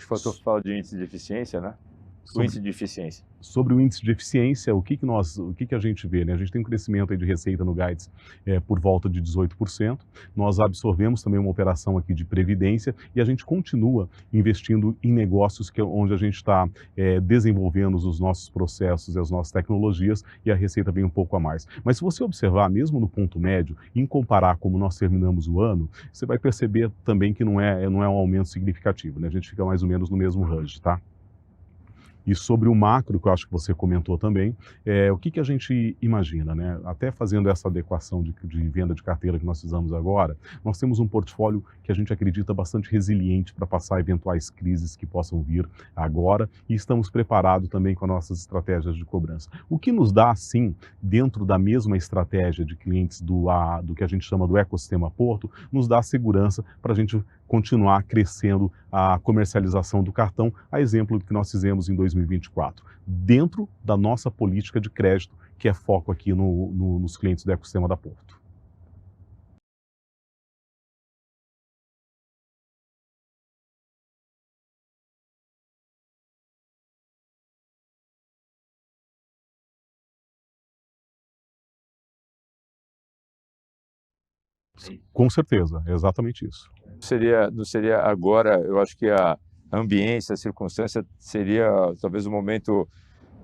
Faltou falar de índice de eficiência, né? o índice de eficiência. Sobre o índice de eficiência, o que a gente vê, né? A gente tem um crescimento aí de receita no Guides por volta de 18%. Nós absorvemos também uma operação aqui de previdência e a gente continua investindo em negócios onde a gente está desenvolvendo os nossos processos e as nossas tecnologias, e a receita vem um pouco a mais. Mas se você observar, mesmo no ponto médio, em comparar como nós terminamos o ano, você vai perceber também que não é um aumento significativo, né? A gente fica mais ou menos no mesmo range, tá? E sobre o macro, que eu acho que você comentou também, o que a gente imagina, né? Até fazendo essa adequação de venda de carteira que nós fizemos agora, nós temos um portfólio que a gente acredita bastante resiliente para passar eventuais crises que possam vir agora, e estamos preparados também com as nossas estratégias de cobrança. O que nos dá, sim, dentro da mesma estratégia de clientes do que a gente chama do ecossistema Porto, nos dá segurança para a gente continuar crescendo a comercialização do cartão, a exemplo do que nós fizemos em 2024, dentro da nossa política de crédito, que é foco aqui nos clientes do ecossistema da Porto. Com certeza, é exatamente isso. Não seria agora, eu acho que a ambiência, a circunstância seria talvez um momento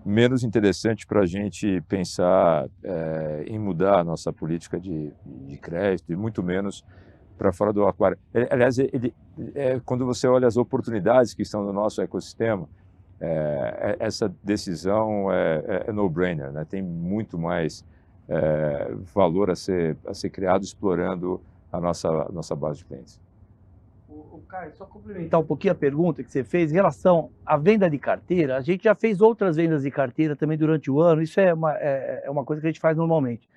menos interessante para a gente pensar em mudar a nossa política de crédito, e muito menos para fora do aquário. Aliás, quando você olha as oportunidades que estão no nosso ecossistema, essa decisão é no-brainer, né? Tem muito mais valor a ser criado explorando a nossa base de clientes. Caio, só complementar um pouquinho a pergunta que você fez em relação à venda de carteira. A gente já fez outras vendas de carteira também durante o ano, isso é uma coisa que a gente faz normalmente.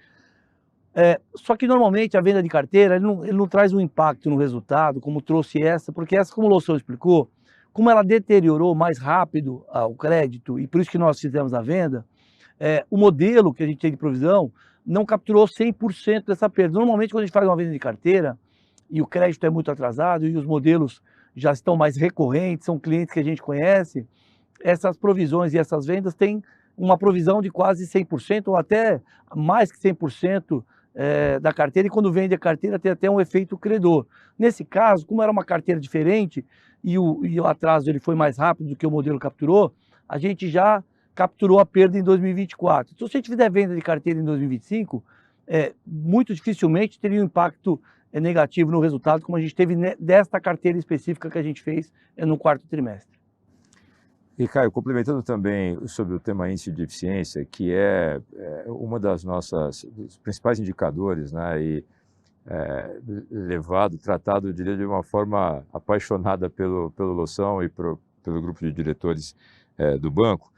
Só que normalmente a venda de carteira ele não traz um impacto no resultado, como trouxe essa, porque essa, como o Loução explicou, como ela deteriorou mais rápido o crédito, e por isso que nós fizemos a venda, o modelo que a gente tem de provisão não capturou 100% dessa perda. Normalmente, quando a gente faz uma venda de carteira, e o crédito é muito atrasado, e os modelos já estão mais recorrentes, são clientes que a gente conhece, essas provisões e essas vendas têm uma provisão de quase 100%, ou até mais que 100% da carteira, e quando vende a carteira tem até um efeito credor. Nesse caso, como era uma carteira diferente, e o atraso ele foi mais rápido do que o modelo capturou, a gente já capturou a perda em 2024. Então, se a gente fizer venda de carteira em 2025, muito dificilmente teria um impacto negativo no resultado, como a gente teve desta carteira específica que a gente fez no quarto trimestre. E, Caio, complementando também sobre o tema índice de eficiência, que é uma dos principais indicadores, né, e tratado, eu diria, de uma forma apaixonada pelo Loução e pelo grupo de diretores do banco,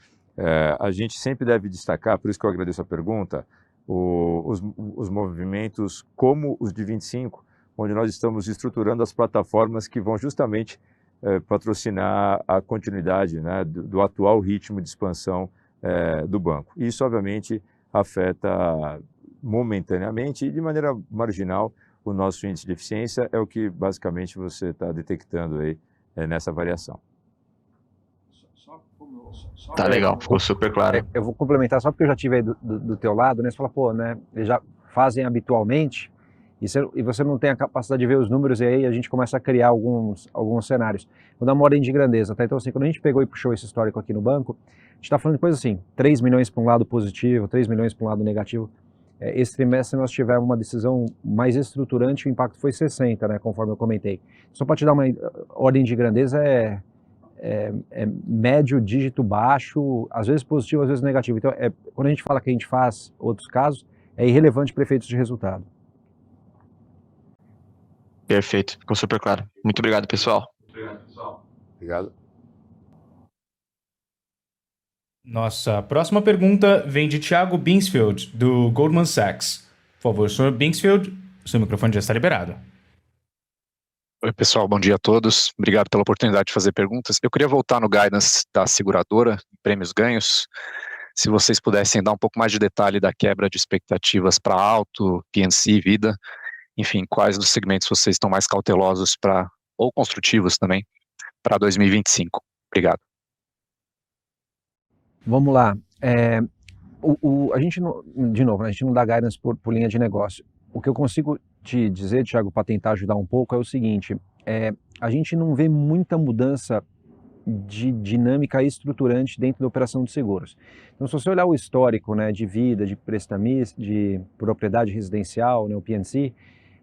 a gente sempre deve destacar, por isso que eu agradeço a pergunta, os movimentos como os de 25, onde nós estamos estruturando as plataformas que vão justamente patrocinar a continuidade, né, do atual ritmo de expansão do banco. Isso, obviamente, afeta momentaneamente e de maneira marginal o nosso índice de eficiência, é o que basicamente você está detectando aí nessa variação. Tá legal, ficou super claro. Eu vou complementar só porque eu já estive aí do teu lado, né? Você fala, pô, né? Eles já fazem habitualmente e você não tem a capacidade de ver os números, e aí a gente começa a criar alguns cenários. Vou dar uma ordem de grandeza, tá? Então, assim, quando a gente pegou e puxou esse histórico aqui no banco, a gente está falando de coisa assim, 3 milhões para um lado positivo, 3 milhões para um lado negativo. Esse trimestre nós tivemos uma decisão mais estruturante, o impacto foi 60, né? Conforme eu comentei. Só para te dar uma ordem de grandeza, médio, dígito baixo, às vezes positivo, às vezes negativo. Então, quando a gente fala que a gente faz outros casos, é irrelevante para efeitos de resultado. Perfeito, ficou super claro. Muito obrigado, pessoal. Obrigado. Nossa próxima pergunta vem de Thiago Binsfeld, do Goldman Sachs. Por favor, Sr. Binsfeld, seu microfone já está liberado. Oi, pessoal, bom dia a todos. Obrigado pela oportunidade de fazer perguntas. Eu queria voltar no guidance da seguradora, prêmios ganhos. Se vocês pudessem dar um pouco mais de detalhe da quebra de expectativas para auto, P&C e vida. Enfim, quais dos segmentos vocês estão mais cautelosos ou construtivos também, para 2025. Obrigado. Vamos lá. A gente não, de novo, né, a gente não dá guidance por linha de negócio. O que eu consigo te dizer, Thiago, para tentar ajudar um pouco, é o seguinte: a gente não vê muita mudança de dinâmica estruturante dentro da operação de seguros. Então, se você olhar o histórico, né, de vida, de prestamista, de propriedade residencial, né, o P&C,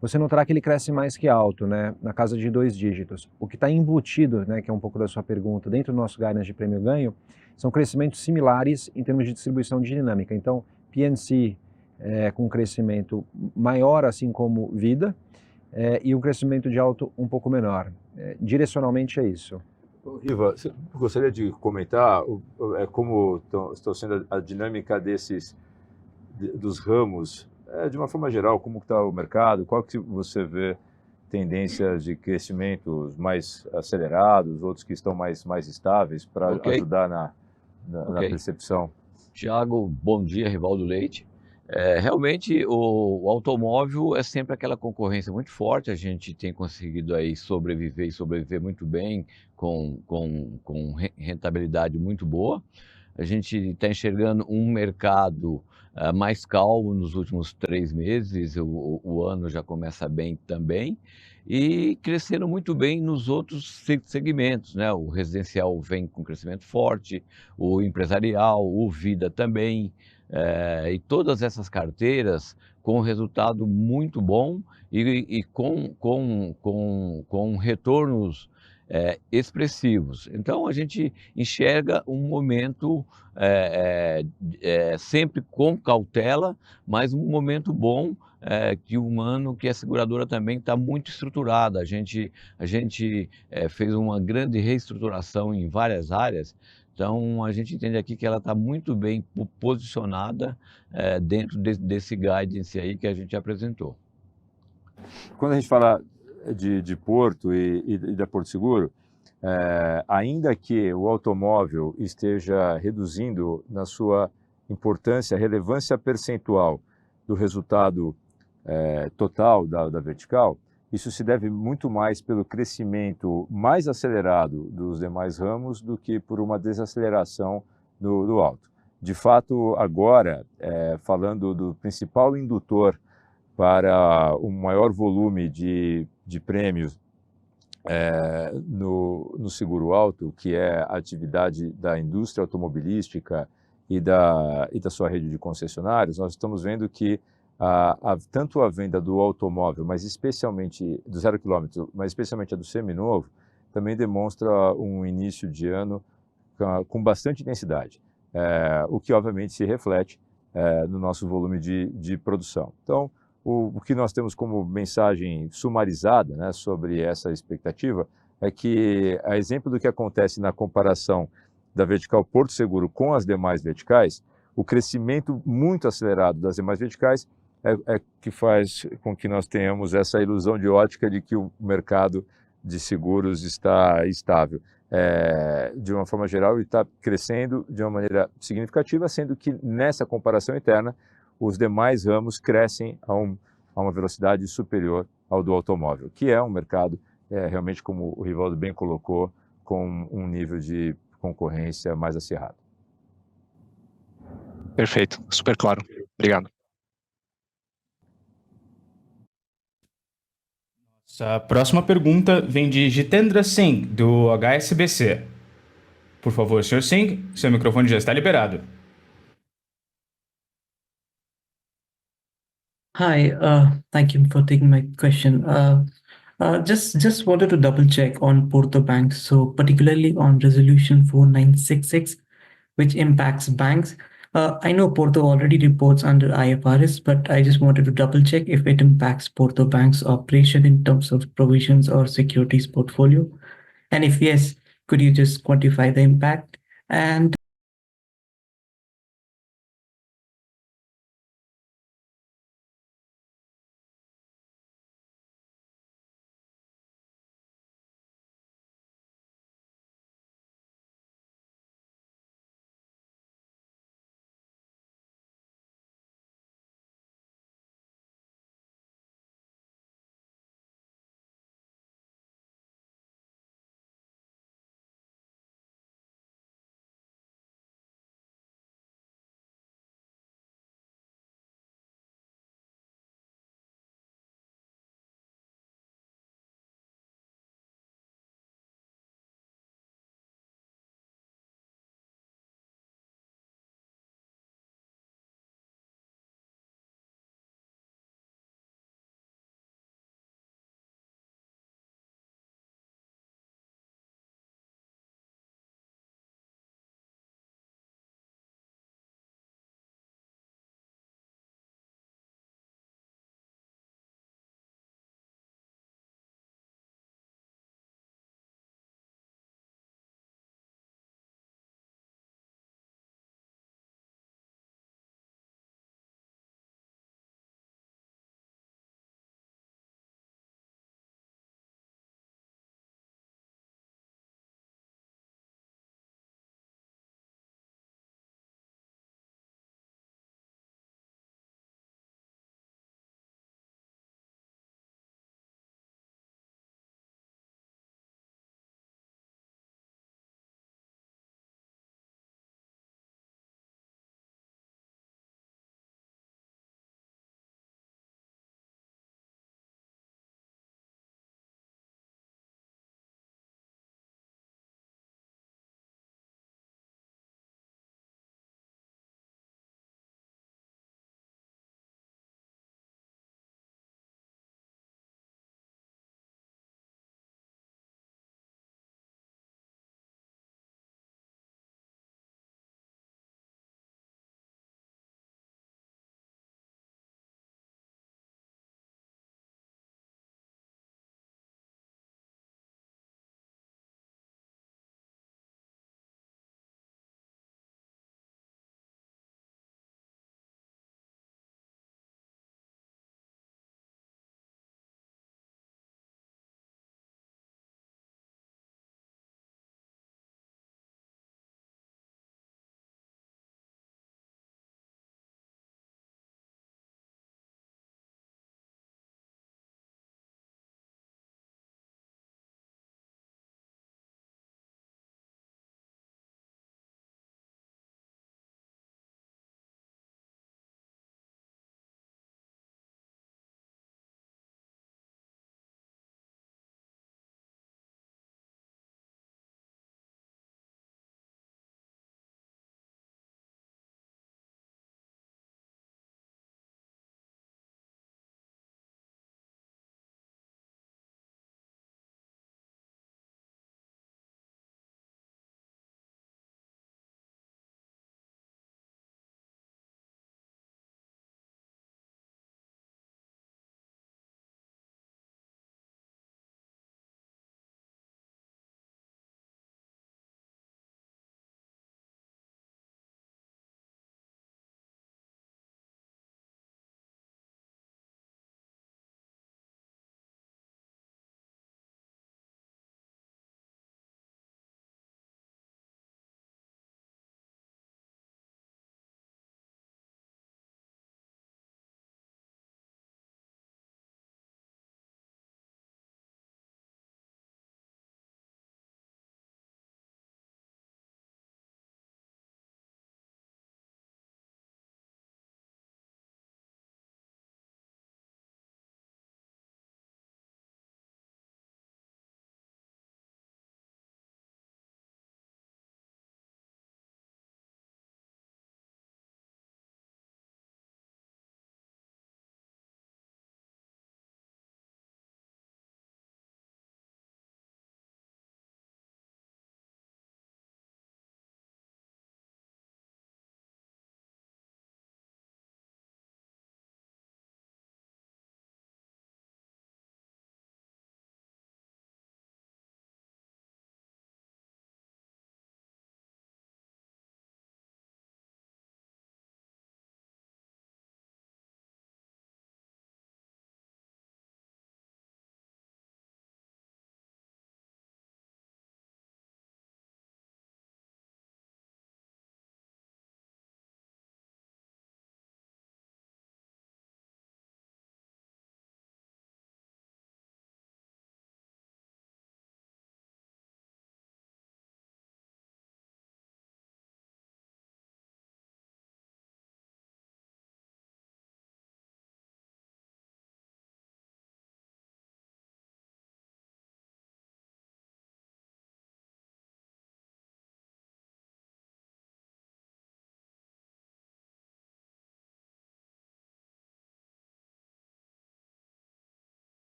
você notará que ele cresce mais que alto, né, na casa de 2 dígitos. O que está embutido, né, que é um pouco da sua pergunta, dentro do nosso guidance de prêmio-ganho, são crescimentos similares em termos de distribuição de dinâmica. Então, P&C com um crescimento maior, assim como vida, e um crescimento de alto um pouco menor. Direcionalmente é isso. Riva, você gostaria de comentar como estão sendo a dinâmica dos ramos, de uma forma geral, como está o mercado, qual que você vê tendências de crescimentos mais acelerados, outros que estão mais estáveis, para ajudar na percepção? Thiago, bom dia, Rivaldo Leite. Realmente o automóvel é sempre aquela concorrência muito forte, a gente tem conseguido aí sobreviver muito bem, com rentabilidade muito boa. A gente está enxergando um mercado mais calmo nos últimos 3 meses, o ano já começa bem também, e crescendo muito bem nos outros segmentos, né? O residencial vem com crescimento forte, o empresarial, o vida também, e todas essas carteiras com resultado muito bom e com retornos expressivos. Então a gente enxerga um momento sempre com cautela, mas um momento bom, que um ano que a seguradora também está muito estruturada. A gente fez uma grande reestruturação em várias áreas. Então, a gente entende aqui que ela está muito bem posicionada dentro desse guidance aí que a gente apresentou. Quando a gente fala de Porto e da Porto Seguro, ainda que o automóvel esteja reduzindo na sua importância, relevância percentual do resultado total da vertical, isso se deve muito mais pelo crescimento mais acelerado dos demais ramos do que por uma desaceleração do auto. De fato, agora, falando do principal indutor para um maior volume de prêmios no seguro auto, que é a atividade da indústria automobilística e da sua rede de concessionários, nós estamos vendo que tanto a venda do automóvel, mas especialmente do 0 km, mas especialmente a do seminovo, também demonstra um início de ano com bastante intensidade, o que obviamente se reflete no nosso volume de produção. Então, o que nós temos como mensagem sumarizada, né, sobre essa expectativa é que, a exemplo do que acontece na comparação da vertical Porto Seguro com as demais verticais, o crescimento muito acelerado das demais verticais é que faz com que nós tenhamos essa ilusão de ótica de que o mercado de seguros está estável. De uma forma geral, ele está crescendo de uma maneira significativa, sendo que nessa comparação interna, os demais ramos crescem a uma velocidade superior ao do automóvel, que é um mercado, realmente, como o Rivaldo bem colocou, com um nível de concorrência mais acirrado. Perfeito, super claro. Obrigado. A próxima pergunta vem de Jitendra Singh, do HSBC. Por favor, Sr. Singh, seu microfone já está liberado. Hi, thank you for taking my question. Just wanted to double check on Porto Bank, so particularly on Resolution 4966, which impacts banks. I know Porto already reports under IFRS, but I just wanted to double check if it impacts Porto Bank's operation in terms of provisions or securities portfolio. And if yes, could you just quantify the impact? And